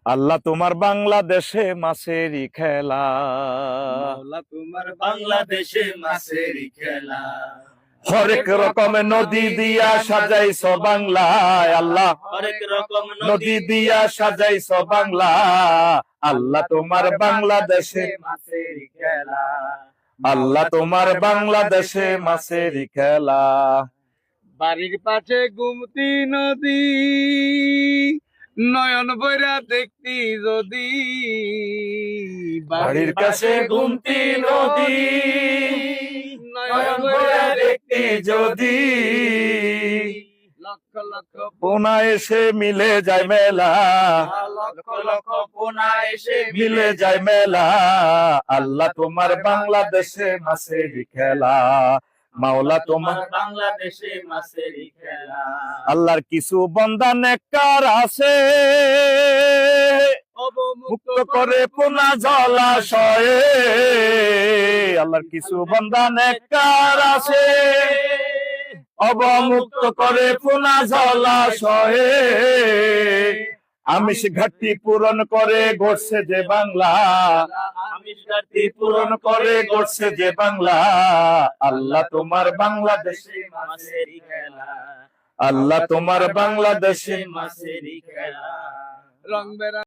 আল্লাহ তোমার বাংলাদেশে মাছেরই খেলা, মাওলা তোমার বাংলাদেশে মাছেরই খেলা। হরেক রকম নদী দিয়া সাজাইছ বাংলায় আল্লাহ, হরেক রকম নদী দিয়া সাজাইছ বাংলা। আল্লাহ তোমার বাংলাদেশে মাছেরই খেলা। আল্লাহ তোমার বাংলাদেশে মাছেরই খেলা। বাড়ির পাশে গুমতি নদী, নয়ন বইরা দেখতি যদি। বাড়ির কাছে গুমতি নদী, নয়ন ভরে দেখতি যদি। লক্ষ লক্ষ পোনা এসে মিলে যায় মেলা, লক্ষ লক্ষ পোনা এসে মিলে যায় মেলা। আল্লাহ তোমার বাংলাদেশে মাছেরই খেলা, মাওলা তোমার বাংলাদেশে মাছেরই খেলা। আল্লাহর কিছু বান্দা নেককার আছে, মুক্ত করে পোনা জলাশয়ে। আল্লাহর কিছু বান্দা নেককার আছে, অবমুক্ত করে পোনা জলাশয়ে। আমিষ ঘাটতি পূরণ করে গড়ছে যে বাংলা, আমিষ ঘাটতি পূরণ করে গড়ছে যে বাংলা। আল্লাহ তোমার বাংলাদেশে মাছেরই খেলা। আল্লাহ তোমার বাংলাদেশে মাছেরই খেলা। রং বেরং